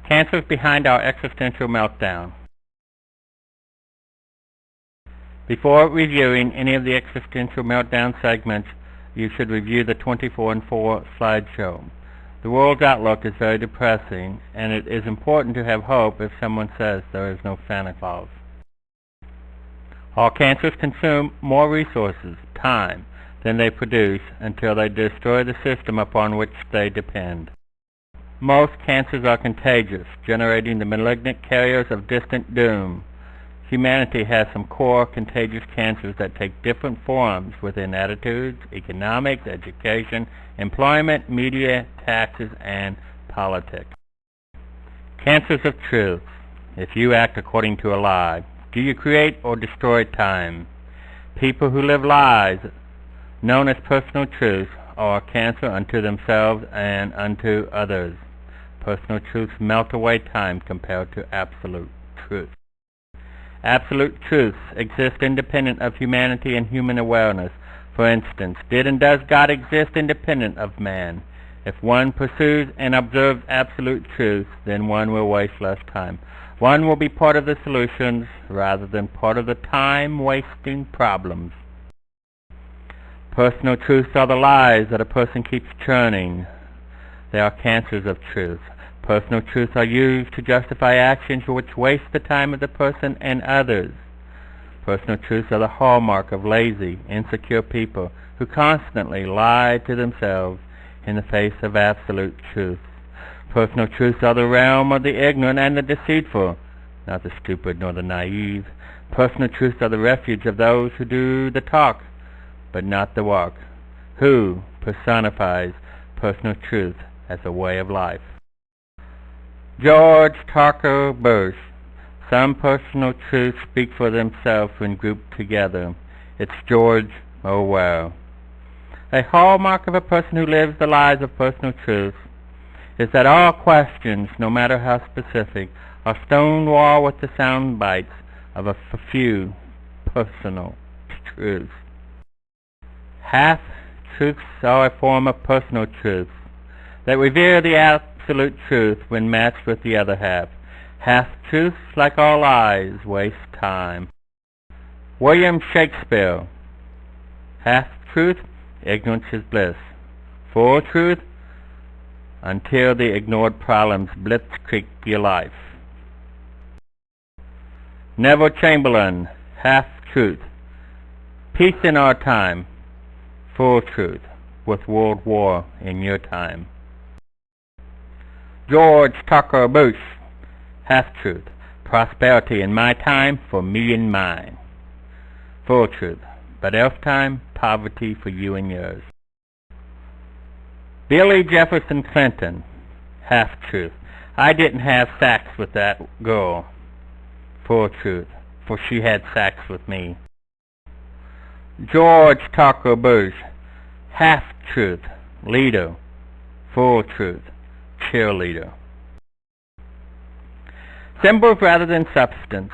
Cancers behind our existential meltdown. Before reviewing any of the existential meltdown segments, you should review the 24-4 slideshow. The world's outlook is very depressing, and it is important to have hope if someone says there is no Santa Claus. All cancers consume more resources, time, than they produce until they destroy the system upon which they depend. Most cancers are contagious, generating the malignant carriers of distant doom. Humanity has some core contagious cancers that take different forms within attitudes, economics, education, employment, media, taxes, and politics. Cancers of truth. If you act according to a lie, do you create or destroy time? People who live lies, known as personal truths, are a cancer unto themselves and unto others. Personal truths melt away time compared to absolute truth. Absolute truths exist independent of humanity and human awareness. For instance, did and does God exist independent of man? If one pursues and observes absolute truth, then one will waste less time. One will be part of the solutions rather than part of the time-wasting problems. Personal truths are the lies that a person keeps churning. They are cancers of truth. Personal truths are used to justify actions which waste the time of the person and others. Personal truths are the hallmark of lazy, insecure people who constantly lie to themselves in the face of absolute truth. Personal truths are the realm of the ignorant and the deceitful, not the stupid nor the naive. Personal truths are the refuge of those who do the talk, but not the walk. Who personifies personal truth as a way of life? George Tucker Bush. Some personal truths speak for themselves when grouped together. It's George Orwell. A hallmark of a person who lives the lies of personal truth is that all questions, no matter how specific, are stonewalled with the sound bites of a few personal truths. Half-truths are a form of personal truth that revere the absolute truth when matched with the other half. Half-truths, like all lies, waste time. William Shakespeare. Half-truth, ignorance is bliss. Full truth, until the ignored problems blitzkrieg your life. Neville Chamberlain. Half-truth, peace in our time. Full truth, with World War in your time. George Tucker Bush. Half-truth, prosperity in my time for me and mine. Full truth, but else time, poverty for you and yours. Billy Jefferson Clinton. Half-truth, I didn't have sex with that girl. Full truth, for she had sex with me. George Tucker Bush. Half-truth, leader. Full truth, cheerleader. Symbols rather than substance.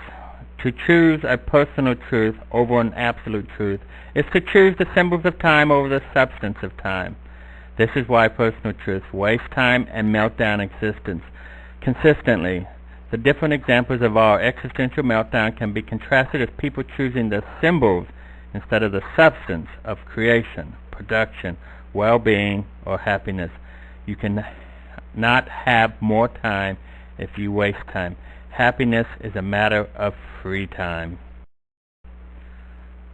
To choose a personal truth over an absolute truth is to choose the symbols of time over the substance of time. This is why personal truths waste time and melt down existence consistently. The different examples of our existential meltdown can be contrasted as people choosing the symbols instead of the substance of creation, production, well-being, or happiness. You can not have more time if you waste time. Happiness is a matter of free time.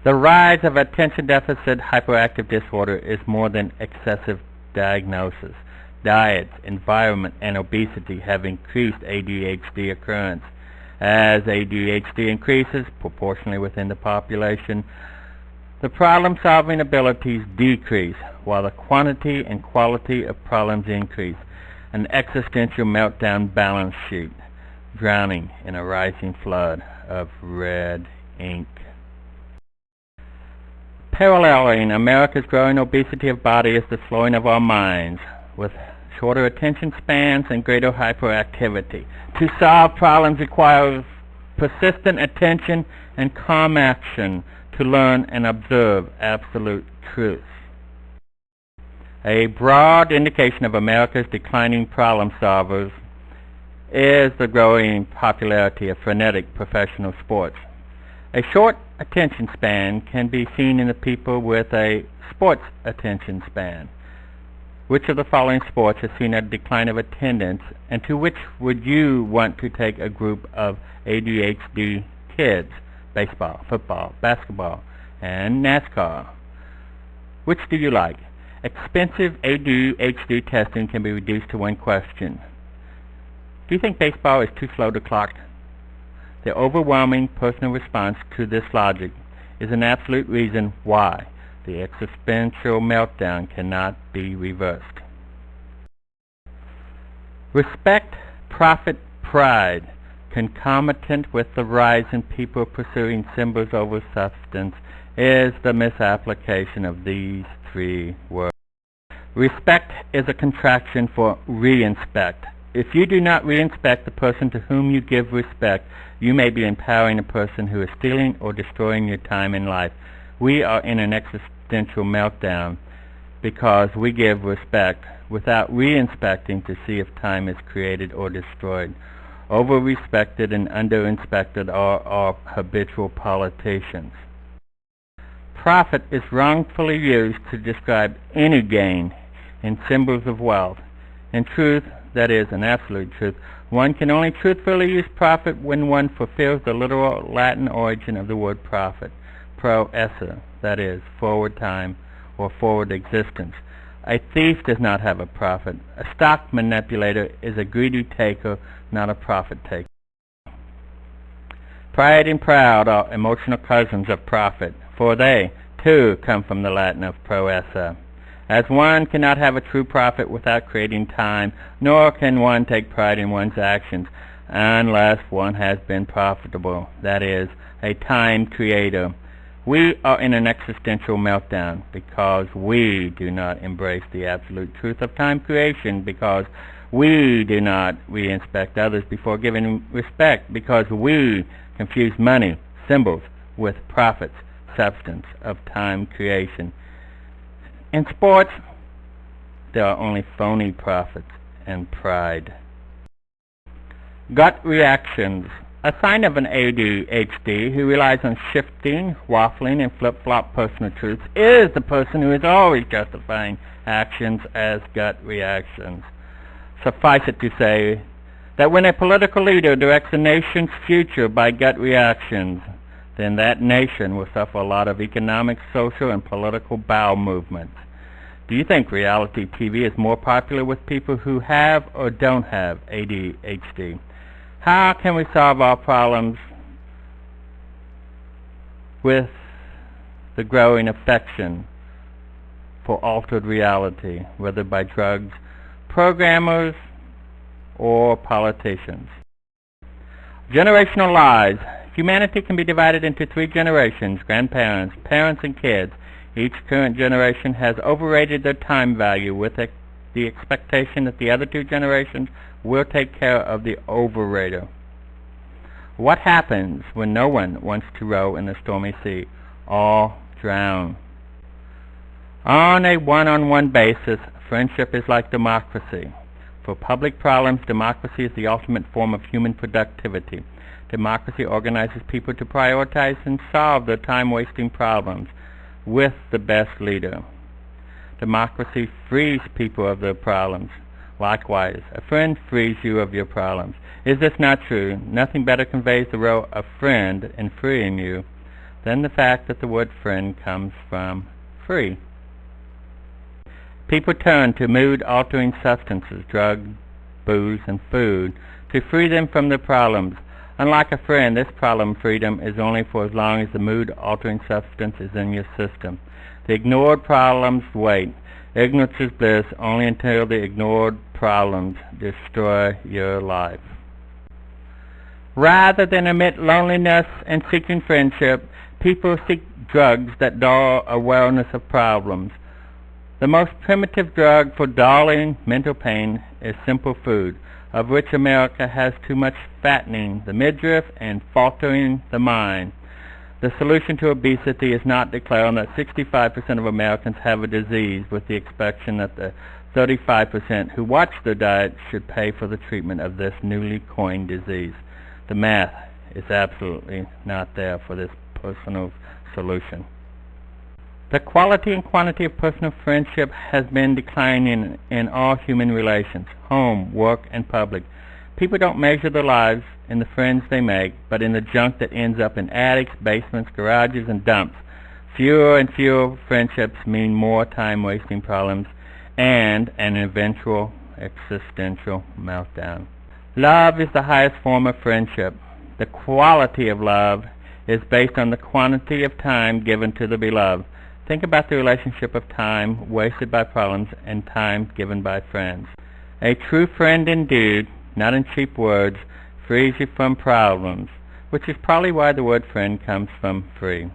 The rise of attention deficit hyperactive disorder is more than excessive diagnosis. Diet, environment, and obesity have increased ADHD occurrence. As ADHD increases proportionally within the population, the problem-solving abilities decrease, while the quantity and quality of problems increase. An existential meltdown balance sheet, drowning in a rising flood of red ink. Paralleling America's growing obesity of body is the slowing of our minds, with shorter attention spans and greater hyperactivity. To solve problems requires persistent attention and calm action to learn and observe absolute truth. A broad indication of America's declining problem solvers is the growing popularity of frenetic professional sports. A short attention span can be seen in the people with a sports attention span. Which of the following sports has seen a decline of attendance, and to which would you want to take a group of ADHD kids? Baseball, football, basketball, and NASCAR. Which do you like? Expensive ADHD testing can be reduced to one question. Do you think baseball is too slow to clock? The overwhelming personal response to this logic is an absolute reason why the existential meltdown cannot be reversed. Respect, profit, pride, concomitant with the rise in people pursuing symbols over substance, is the misapplication of these three words. Respect is a contraction for re-inspect. If you do not re-inspect the person to whom you give respect, you may be empowering a person who is stealing or destroying your time in life. We are in an existential meltdown because we give respect without re-inspecting to see if time is created or destroyed. Over-respected and under-inspected are our habitual politicians. Profit is wrongfully used to describe any gain in symbols of wealth. In truth, that is, an absolute truth, one can only truthfully use profit when one fulfills the literal Latin origin of the word profit, pro esse, that is, forward time or forward existence. A thief does not have a profit. A stock manipulator is a greedy taker, not a profit taker. Pride and proud are emotional cousins of profit, for they, too, come from the Latin of pro esse. As one cannot have a true profit without creating time, nor can one take pride in one's actions unless one has been profitable, that is, a time creator. We are in an existential meltdown because we do not embrace the absolute truth of time creation, because we do not re-inspect others before giving respect, because we confuse money, symbols, with profits, substance of time creation. In sports, there are only phony profits and pride. Gut reactions. A sign of an ADHD who relies on shifting, waffling, and flip-flop personal truths is the person who is always justifying actions as gut reactions. Suffice it to say that when a political leader directs a nation's future by gut reactions, then that nation will suffer a lot of economic, social, and political bowel movements. Do you think reality TV is more popular with people who have or don't have ADHD? How can we solve our problems with the growing affection for altered reality, whether by drugs, programmers, or politicians? Generational lies. Humanity can be divided into three generations: grandparents, parents, and kids. Each current generation has overrated their time value with the expectation that the other two generations will take care of the overrater. What happens when no one wants to row in the stormy sea? All drown. On a one-on-one basis, friendship is like democracy. For public problems, democracy is the ultimate form of human productivity. Democracy organizes people to prioritize and solve their time-wasting problems with the best leader. Democracy frees people of their problems. Likewise, a friend frees you of your problems. Is this not true? Nothing better conveys the role of friend in freeing you than the fact that the word friend comes from free. People turn to mood-altering substances, drugs, booze, and food to free them from their problems. Unlike a friend, this problem freedom is only for as long as the mood-altering substance is in your system. The ignored problems wait. Ignorance is bliss only until the ignored problems destroy your life. Rather than admit loneliness and seeking friendship, people seek drugs that dull awareness of problems. The most primitive drug for dulling mental pain is simple food, of which America has too much fattening the midriff and faltering the mind. The solution to obesity is not declaring that 65% of Americans have a disease, with the exception that the 35% who watch their diet should pay for the treatment of this newly coined disease. The math is absolutely not there for this personal solution. The quality and quantity of personal friendship has been declining in all human relations, home, work, and public. People don't measure their lives in the friends they make, but in the junk that ends up in attics, basements, garages, and dumps. Fewer and fewer friendships mean more time-wasting problems and an eventual existential meltdown. Love is the highest form of friendship. The quality of love is based on the quantity of time given to the beloved. Think about the relationship of time wasted by problems and time given by friends. A true friend indeed, not in cheap words, frees you from problems, which is probably why the word friend comes from free.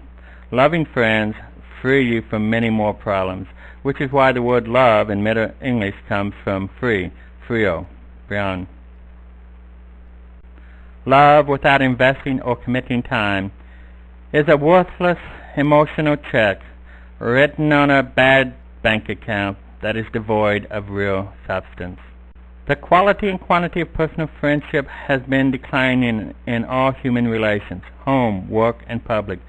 Loving friends free you from many more problems, which is why the word love in Middle English comes from free, frio, brian. Love without investing or committing time is a worthless emotional check written on a bad bank account that is devoid of real substance. The quality and quantity of personal friendship has been declining in all human relations, home, work, and public.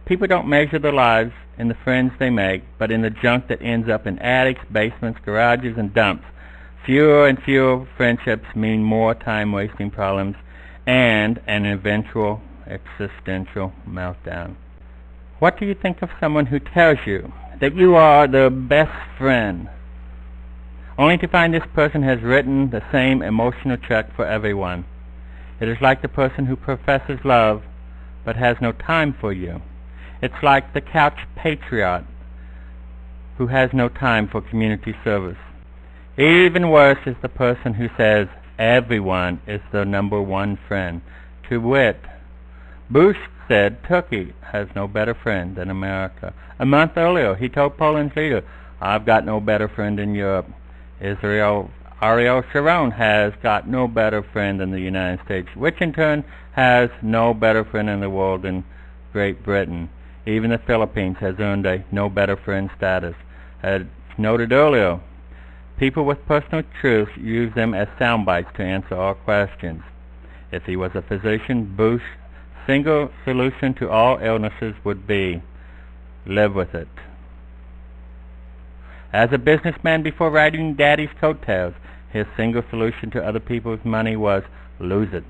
People don't measure their lives in the friends they make, but in the junk that ends up in attics, basements, garages, and dumps. Fewer and fewer friendships mean more time-wasting problems and an eventual existential meltdown. What do you think of someone who tells you that you are their best friend, only to find this person has written the same emotional check for everyone? It is like the person who professes love but has no time for you. It's like the couch patriot who has no time for community service. Even worse is the person who says everyone is their number one friend. To wit, Bush said Turkey has no better friend than America. A month earlier, he told Poland's leader, I've got no better friend in Europe. Ariel Sharon has got no better friend than the United States, which in turn has no better friend in the world than Great Britain. Even the Philippines has earned a no better friend status. As noted earlier, people with personal truths use them as sound bites to answer all questions. If he was a physician, Bush's single solution to all illnesses would be, live with it. As a businessman before riding Daddy's coattails, his single solution to other people's money was, lose it.